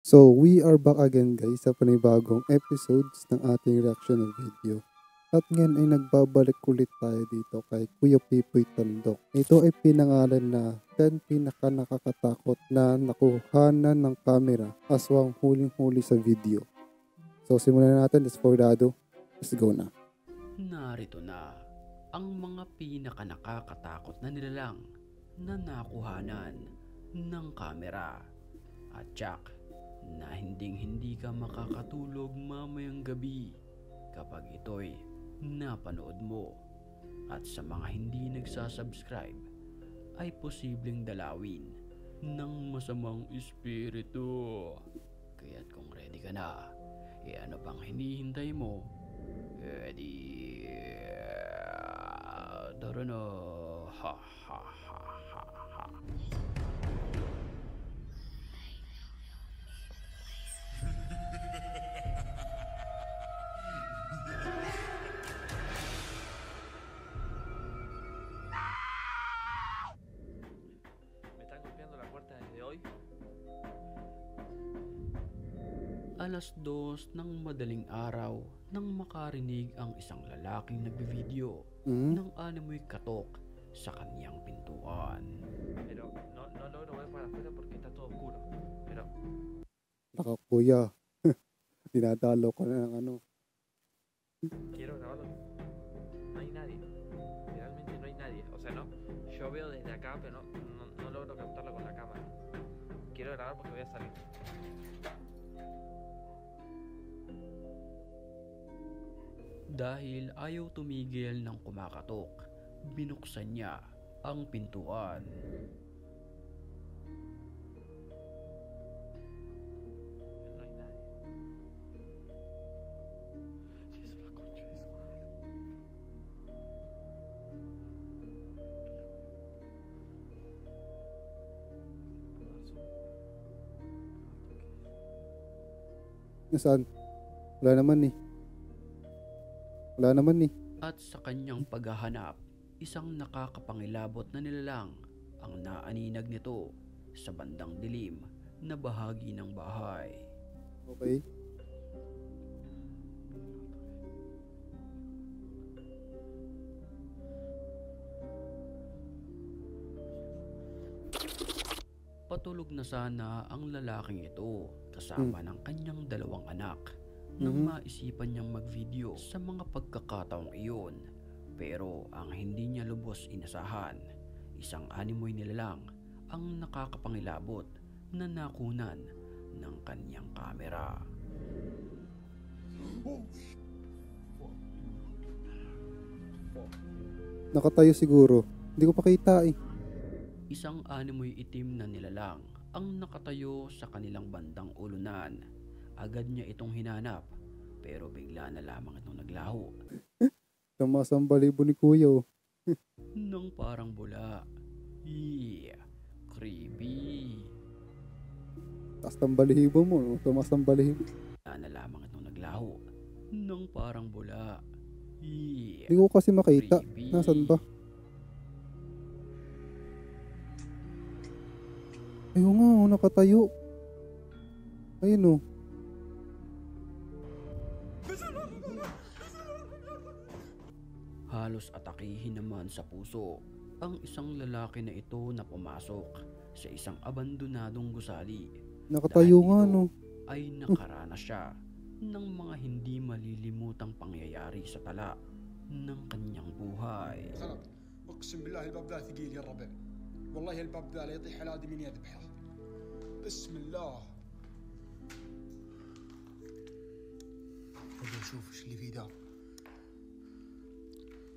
So, we are back again guys sa panibagong episodes ng ating reaction ng video. At ngayon ay nagbabalik ulit tayo dito kay Kuya Pipoy Tandok. Ito ay pinangalan na 10 pinaka-nakakatakot na nakuhanan ng camera aswang huling-huli sa video. So, simulan na natin. Let's go na. Narito na ang mga pinaka-nakakatakot na nilalang na nakuhanan ng kamera. At Jack, na hindi ka makakatulog mamayang gabi kapag ito'y napanood mo. At sa mga hindi nagsasubscribe ay posibleng dalawin ng masamang espiritu. Kaya't kung ready ka na, ano pang hinihintay mo? Tara na. Ha ha ha ha ha. Me están golpeando la puerta desde hoy. Alas 2 ng madaling araw nang makarinig ang isang lalaking nagbivideo ng animoy katok sa kanyang pintuan. Pero no logro ver para afuera porque está todo oscuro. Pero Naka kuya, dinadalo ko na ng ano. quiero grabarlo. No hay nadie. Realmente no hay nadie. O sea, no. Yo veo desde acá, pero no logro captarlo con la cámara. Quiero grabar porque voy a salir. Dahil ayaw tumigil ng kumakatok, binuksan niya ang pintuan. No hay nadie. Sí, es una concha de su madre. Nasaan? Wala naman eh. At sa kanyang paghahanap, isang nakakapangilabot na nilalang ang naaninag nito sa bandang dilim na bahagi ng bahay. Okay. Patulog na sana ang lalaking ito kasama ng kanyang dalawang anak nang maisipan niyang magvideo sa mga pagkakataong iyon. Pero ang hindi niya lubos inasahan, isang animoy nilalang ang nakakapangilabot na nakunan ng kanyang kamera. Nakatayo siguro. Hindi ko pa kita eh. Isang animoy itim na nilalang ang nakatayo sa kanilang bandang ulunan. Agad niya itong hinanap, pero bigla na lamang itong naglaho Tumas ang balibo ni kuya oh. nang parang bula. Creepy. Taas ang balibo mo, no? Tumas ang balibo. Bigla na lamang itong naglaho nang parang bula. Hindi ko kasi makita. Creepy. Nasaan ba? Ayun nga, oh, nakatayo. Ayun oh. Halos atakihin naman sa puso ang isang lalaki na ito na pumasok sa isang abandonadong gusali. Nakatayo Dahil nga dito no. ay nakaranas siya ng mga hindi malilimutang pangyayari sa tala ng kanyang buhay. غلط اقسم بالله الباب ذا ثقيل يا الربع والله الباب ذا لا يطيح على ادمي يذبحه بسم الله ابي اشوف ايش اللي فيه دار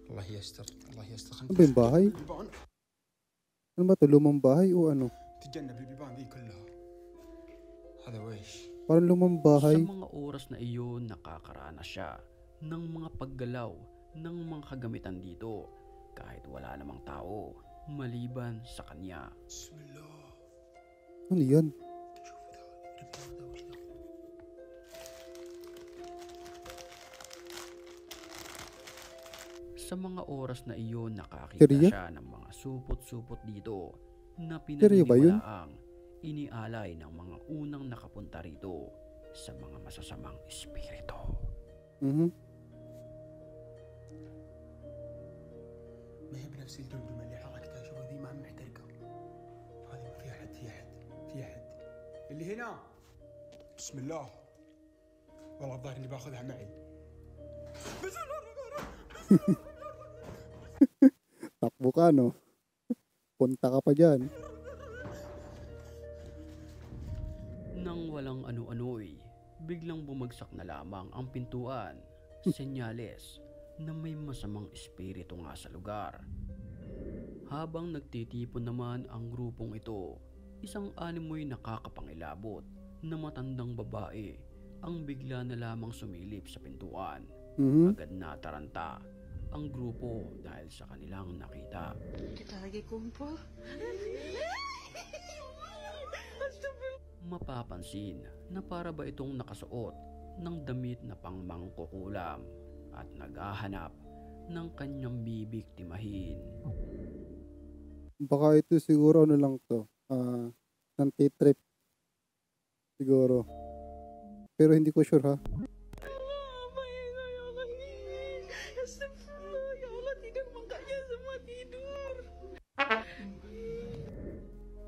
الله يستر الله يستر Ano ba yung bahay? البيبان Ano ba ito? Lumang bahay o ano? تجنب البيبان ذي كلها هذا ويش Parang lumang bahay. Sa mga oras na iyon, nakakaranas siya ng mga paggalaw ng mga kagamitan dito kahit wala namang tao maliban sa kanya. بسم الله Ano yan? شوف ذا البيبان ذا وش ذا Sa mga oras na iyon, nakakita Seryo? siya ng mga supot-supot dito na Seryo ba yun? pinaniniwalaang inialay ng mga unang nakapunta rito sa mga masasamang espiritu. ما هي بنفس الجمجمة اللي حركتها. شوفوا ذي ما هم محترقة. هذه ما في أحد في أحد اللي هنا. بسم الله. والله الظاهر إني باخذها معي. Takbo ka, no? Punta ka pa dyan. Nang walang ano-ano'y, biglang bumagsak na lamang ang pintuan. Senyales na may masamang espiritu nga sa lugar. Habang nagtitipon naman ang grupong ito, isang animoy nakakapangilabot na matandang babae ang bigla na lamang sumilip sa pintuan. Agad na taranta ang grupo dahil sa kanilang nakita. Kita lagi kumpul. Mapapansin na para ba itong nakasuot ng damit na pangmangkukulam at naghahanap ng kanyang bibiktimahin. Baka ito siguro ano lang to. Nantitrip. Siguro. Pero hindi ko sure, ha?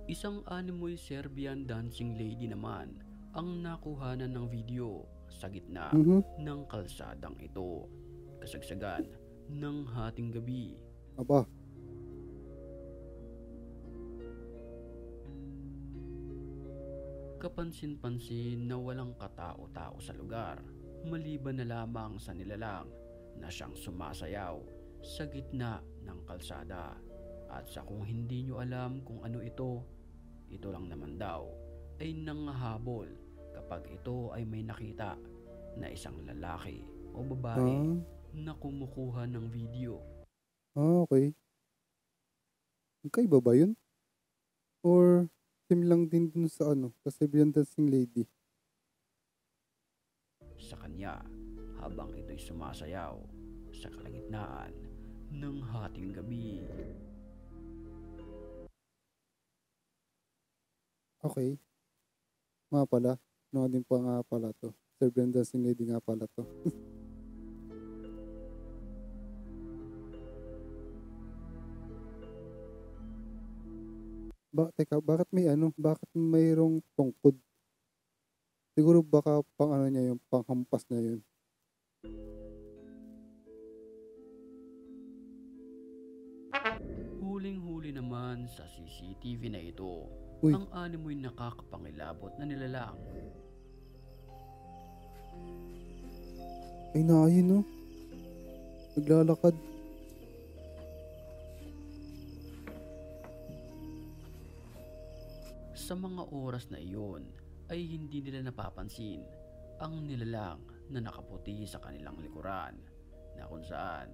Isang animoy Serbian dancing lady naman ang nakuhanan ng video sa gitna ng kalsadang ito, kasagsagan ng hating gabi. Aba. Kapansin-pansin na walang katao-tao sa lugar, maliban na lamang sa nilalang na siyang sumasayaw sa gitna ng kalsada. At sa kung hindi nyo alam kung ano ito lang naman daw ay nangahabol kapag ito ay may nakita na isang lalaki o babae na kumukuha ng video. Okay. Magkaiba ba yun? Or same lang din dun sa sa Serbian dancing lady? Sa kanya habang ito'y sumasayaw sa kalagitnaan ng hating gabi. Okay. Nga pala. Ano din pa nga pala to. Serbian dancing lady nga pala to. Teka, bakit bakit mayroong tungkod? Siguro baka pang niya yung panghampas na yun. Huling-huli naman sa CCTV na ito, ang animoy nakakapangilabot na nilalang. Ay ayun, no? Naglalakad. Sa mga oras na iyon ay hindi nila napapansin ang nilalang na nakaputi sa kanilang likuran, na kung saan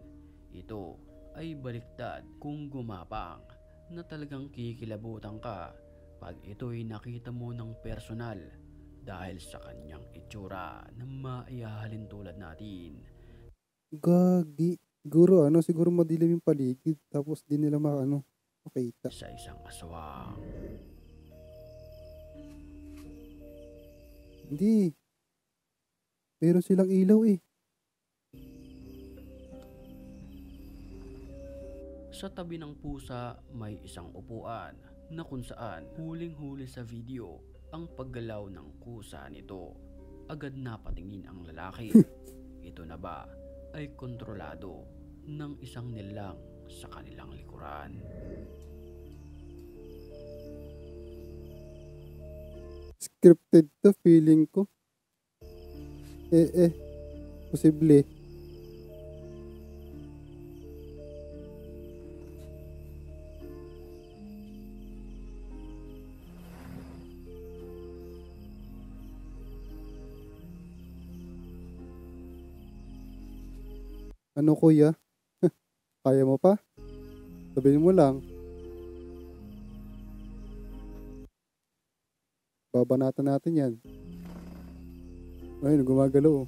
ito ay baliktad kung gumapang na talagang kikilabutan ka pag ito'y nakita mo ng personal dahil sa kanyang itsura na maihahalin tulad natin. Gagi. Siguro madilim yung paligid tapos di nila makita. Sa isang aswang. Hindi. Meron silang ilaw eh. Sa tabi ng pusa may isang upuan na kung saan huling-huli sa video ang paggalaw ng kusa nito. Agad na patingin ang lalaki. Ito na ba ay kontrolado ng isang nilalang sa kanilang likuran? Scripted to, feeling ko. Posible. Ano kuya? Kaya mo pa? Sabihin mo lang. Babanatan natin yan. Ayun, gumagalaw.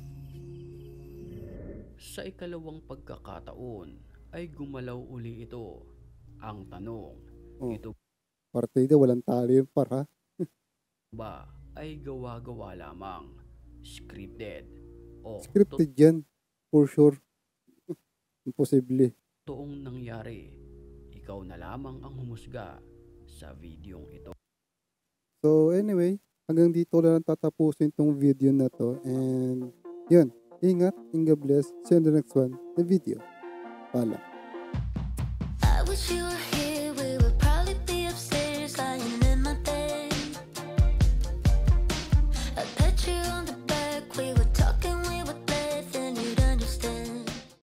Sa ikalawang pagkakataon ay gumalaw uli ito. Ang tanong, ito Partida, walang tali yung par, ha? ba ay gawa-gawa lamang, scripted, o Scripted yan. For sure. Imposible. totoong nangyari. Ikaw na lamang ang humusga sa videong ito. So anyway, hanggang dito lang tatapusin tong video na to. And yun, ingat, and God bless. See you in the next one, the video. Pala. I wish you were